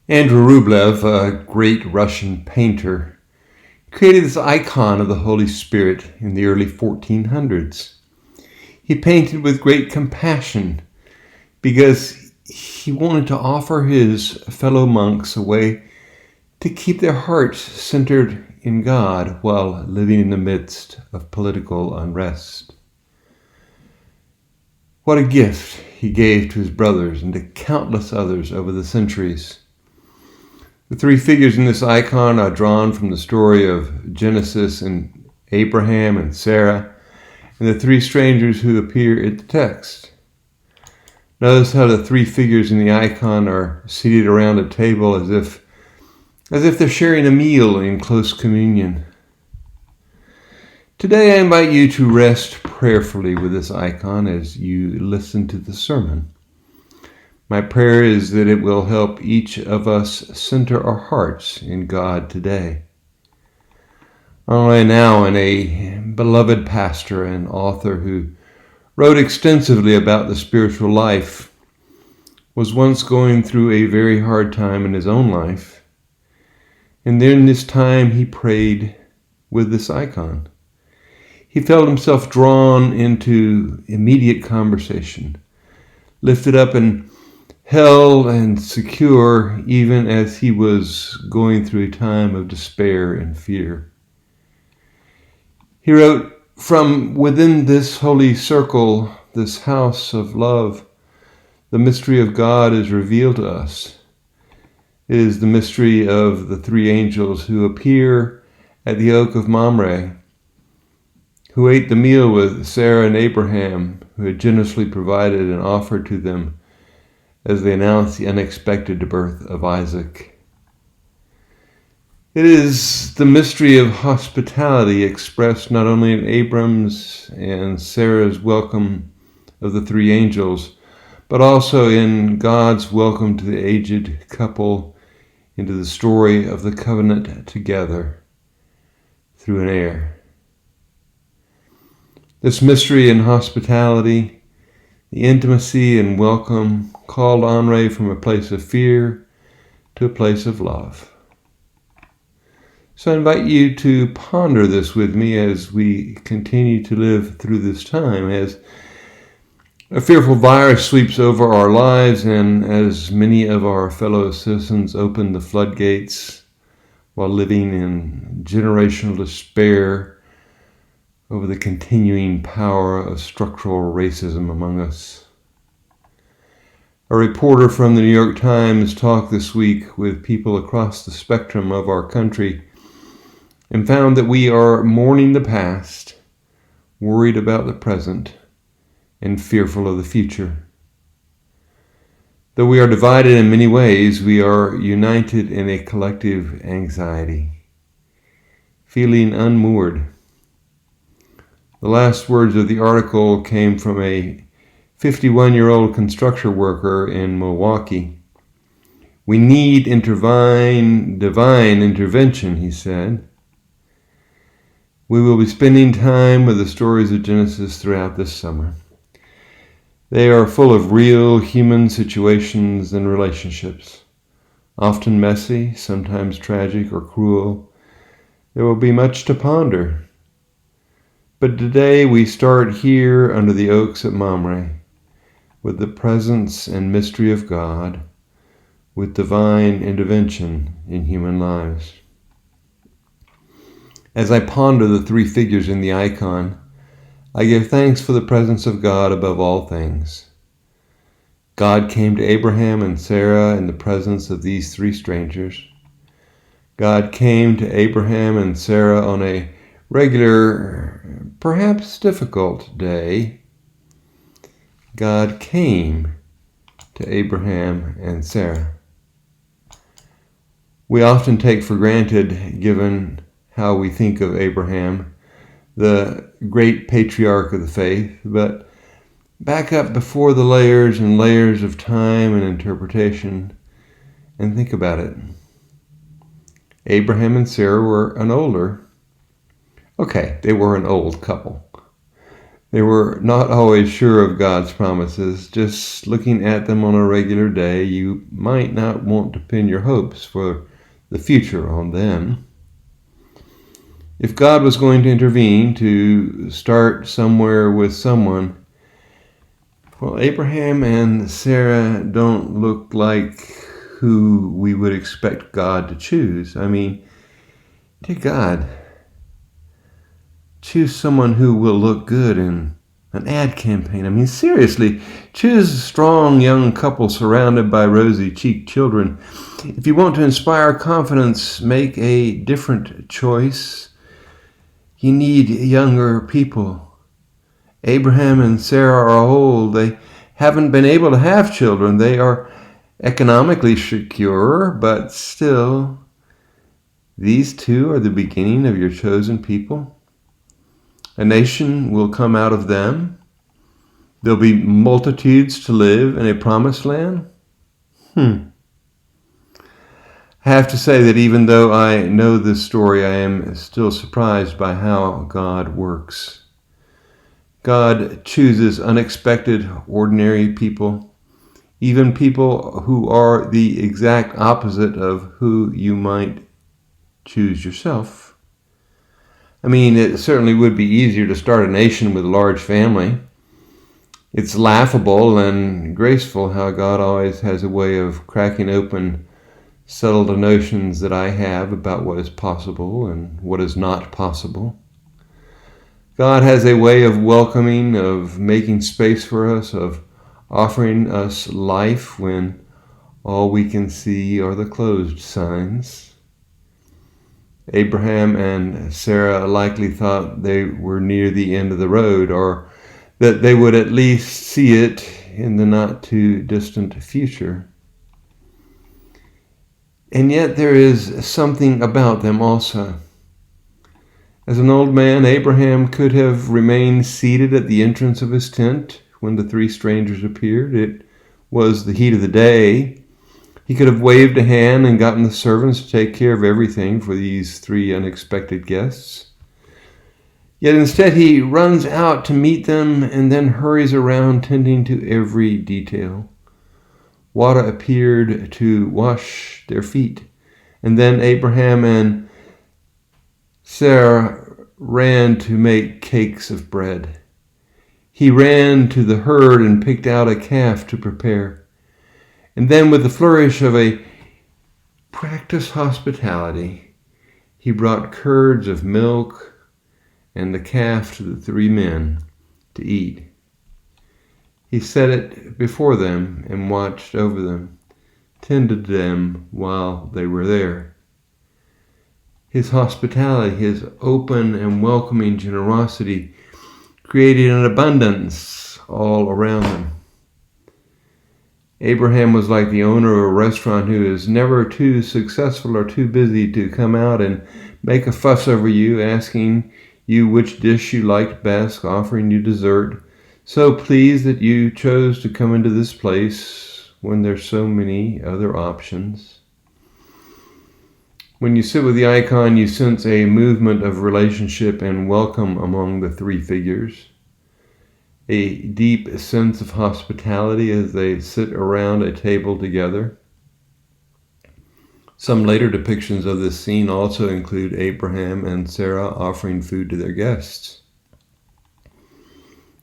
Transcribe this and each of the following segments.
Andrew Rublev, a great Russian painter, created this icon of the Holy Spirit in the early 1400s. He painted with great compassion because he wanted to offer his fellow monks a way to keep their hearts centered in God while living in the midst of political unrest. What a gift he gave to his brothers and to countless others over the centuries. The three figures in this icon are drawn from the story of Genesis and Abraham and Sarah, and the three strangers who appear in the text. Notice how the three figures in the icon are seated around a table as if they're sharing a meal in close communion. Today I invite you to rest prayerfully with this icon as you listen to the sermon. My prayer is that it will help each of us center our hearts in God today. Henri Nouwen, a beloved pastor and author who wrote extensively about the spiritual life, was once going through a very hard time in his own life. And during this time he prayed with this icon. He felt himself drawn into immediate conversation, lifted up and held and secure even as he was going through a time of despair and fear. He wrote, "From within this holy circle, this house of love, the mystery of God is revealed to us. It is the mystery of the three angels who appear at the oak of Mamre, who ate the meal with Sarah and Abraham, who had generously provided and offered to them as they announced the unexpected birth of Isaac. It is the mystery of hospitality expressed not only in Abram's and Sarah's welcome of the three angels, but also in God's welcome to the aged couple into the story of the covenant together through an heir. This mystery and hospitality, the intimacy and welcome, called Henri from a place of fear to a place of love. So I invite you to ponder this with me as we continue to live through this time, as a fearful virus sweeps over our lives and as many of our fellow citizens open the floodgates while living in generational despair over the continuing power of structural racism among us. A reporter from the New York Times talked this week with people across the spectrum of our country and found that we are mourning the past, worried about the present, and fearful of the future. Though we are divided in many ways, we are united in a collective anxiety, feeling unmoored. The last words of the article came from a 51-year-old construction worker in Milwaukee. "We need divine intervention," he said. We will be spending time with the stories of Genesis throughout this summer. They are full of real human situations and relationships, often messy, sometimes tragic or cruel. There will be much to ponder. But today we start here under the oaks at Mamre, with the presence and mystery of God, with divine intervention in human lives. As I ponder the three figures in the icon, I give thanks for the presence of God above all things. God came to Abraham and Sarah in the presence of these three strangers. God came to Abraham and Sarah on a regular, perhaps difficult day. God came to Abraham and Sarah. We often take for granted, given how we think of Abraham, the great patriarch of the faith, but back up before the layers and layers of time and interpretation and think about it. Abraham and Sarah were they were an old couple. They were not always sure of God's promises. Just looking at them on a regular day, you might not want to pin your hopes for the future on them. If God was going to intervene to start somewhere with someone, well, Abraham and Sarah don't look like who we would expect God to choose. I mean, dear God, choose someone who will look good in an ad campaign. I mean, seriously, choose a strong young couple surrounded by rosy-cheeked children. If you want to inspire confidence, make a different choice. You need younger people. Abraham and Sarah are old. They haven't been able to have children. They are economically secure, but still, these two are the beginning of your chosen people. A nation will come out of them. There'll be multitudes to live in a promised land. I have to say that even though I know this story, I am still surprised by how God works. God chooses unexpected, ordinary people, even people who are the exact opposite of who you might choose yourself. I mean, it certainly would be easier to start a nation with a large family. It's laughable and graceful how God always has a way of cracking open settled notions that I have about what is possible and what is not possible. God has a way of welcoming, of making space for us, of offering us life when all we can see are the closed signs. Abraham and Sarah likely thought they were near the end of the road, or that they would at least see it in the not too distant future. And yet there is something about them also. As an old man, Abraham could have remained seated at the entrance of his tent when the three strangers appeared. It was the heat of the day. He could have waved a hand and gotten the servants to take care of everything for these three unexpected guests. Yet instead he runs out to meet them and then hurries around tending to every detail. Water appeared to wash their feet, and then Abraham and Sarah ran to make cakes of bread. He ran to the herd and picked out a calf to prepare. And then with the flourish of a practiced hospitality, he brought curds of milk and the calf to the three men to eat. He set it before them and watched over them, tended them while they were there. His hospitality, his open and welcoming generosity created an abundance all around them. Abraham was like the owner of a restaurant who is never too successful or too busy to come out and make a fuss over you, asking you which dish you liked best, offering you dessert, so pleased that you chose to come into this place when there's so many other options. When you sit with the icon, you sense a movement of relationship and welcome among the three figures. A deep sense of hospitality as they sit around a table together. Some later depictions of this scene also include Abraham and Sarah offering food to their guests.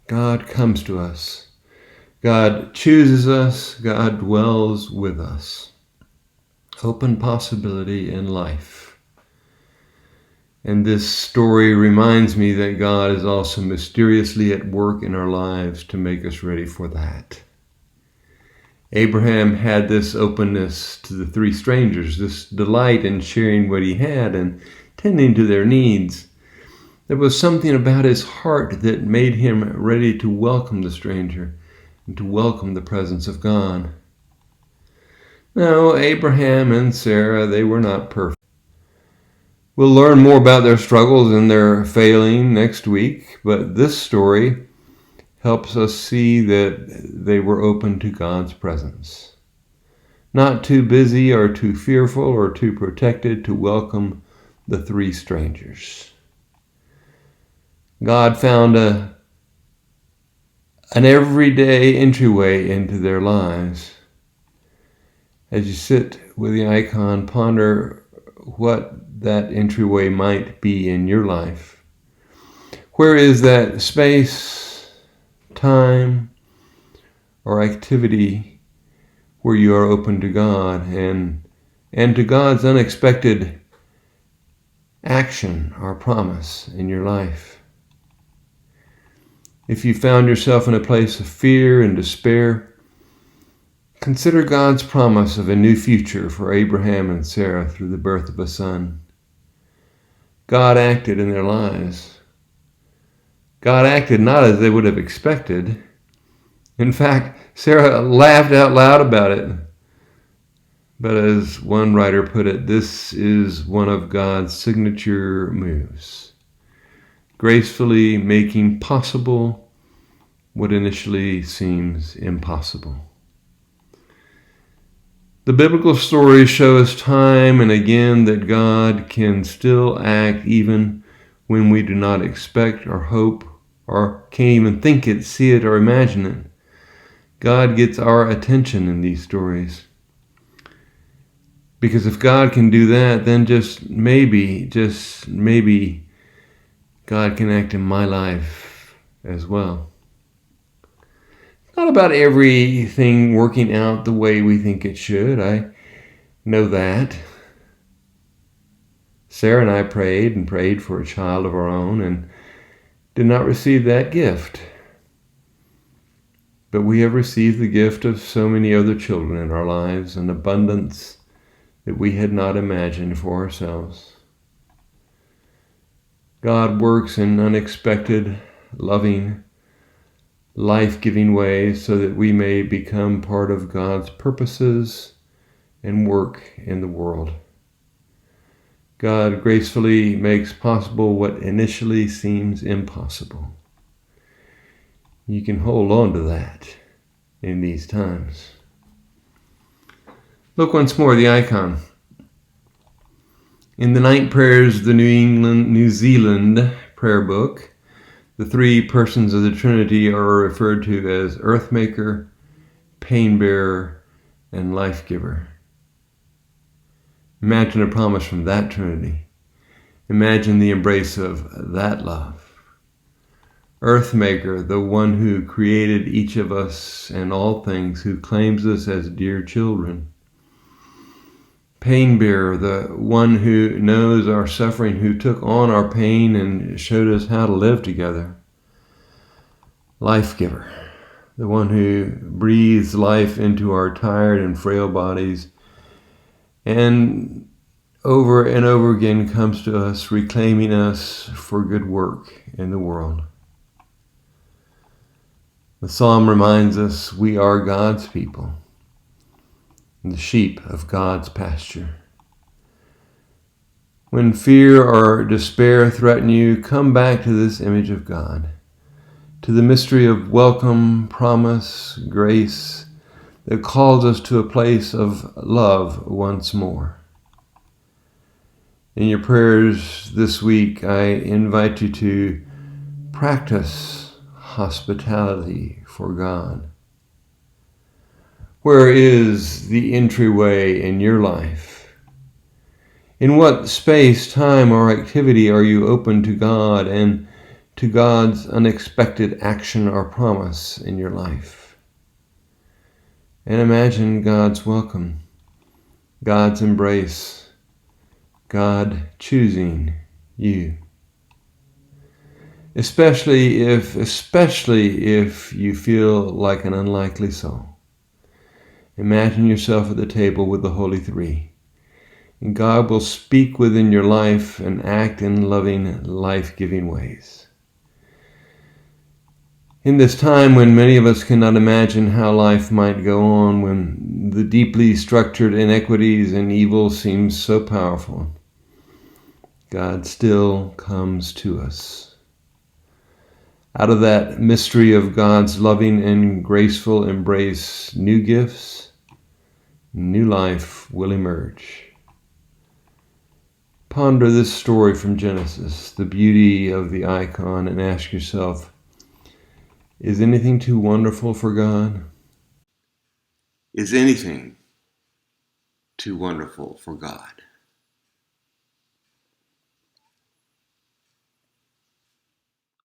God comes to us. God chooses us. God dwells with us. Open possibility in life. And this story reminds me that God is also mysteriously at work in our lives to make us ready for that. Abraham had this openness to the three strangers, this delight in sharing what he had and tending to their needs. There was something about his heart that made him ready to welcome the stranger and to welcome the presence of God. Now, Abraham and Sarah, they were not perfect. We'll learn more about their struggles and their failing next week, but this story helps us see that they were open to God's presence. Not too busy or too fearful or too protected to welcome the three strangers. God found a an everyday entryway into their lives. As you sit with the icon, ponder what that entryway might be in your life. Where is that space, time, or activity where you are open to God and to God's unexpected action or promise in your life? If you found yourself in a place of fear and despair, consider God's promise of a new future for Abraham and Sarah through the birth of a son. God acted in their lives. God acted not as they would have expected. In fact, Sarah laughed out loud about it. But as one writer put it, this is one of God's signature moves, gracefully making possible what initially seems impossible. The biblical stories show us time and again that God can still act even when we do not expect or hope or can't even think it, see it, or imagine it. God gets our attention in these stories. Because if God can do that, then just maybe, God can act in my life as well. Not about everything working out the way we think it should. I know that. Sarah and I prayed for a child of our own and did not receive that gift. But we have received the gift of so many other children in our lives, an abundance that we had not imagined for ourselves. God works in unexpected, loving, life-giving ways so that we may become part of God's purposes and work in the world. God gracefully makes possible what initially seems impossible. You can hold on to that in these times. Look once more at the icon. In the Night Prayers of the New Zealand Prayer Book, the three persons of the Trinity are referred to as Earthmaker, Pain-Bearer, and Life-Giver. Imagine a promise from that Trinity. Imagine the embrace of that love. Earthmaker, the one who created each of us and all things, who claims us as dear children. Pain-Bearer, the one who knows our suffering, who took on our pain and showed us how to live together. Life-Giver, the one who breathes life into our tired and frail bodies and over again comes to us, reclaiming us for good work in the world. The psalm reminds us we are God's people, the sheep of God's pasture. When fear or despair threaten you, come back to this image of God, to the mystery of welcome, promise, grace that calls us to a place of love once more. In your prayers this week, I invite you to practice hospitality for God. Where is the entryway in your life? In what space, time, or activity are you open to God and to God's unexpected action or promise in your life? And imagine God's welcome, God's embrace, God choosing you. Especially if you feel like an unlikely soul. Imagine yourself at the table with the Holy Three. And God will speak within your life and act in loving, life-giving ways. In this time when many of us cannot imagine how life might go on, when the deeply structured inequities and evil seem so powerful, God still comes to us. Out of that mystery of God's loving and graceful embrace, new gifts, new life will emerge. Ponder this story from Genesis, the beauty of the icon, and ask yourself, Is anything too wonderful for God? Is anything too wonderful for God?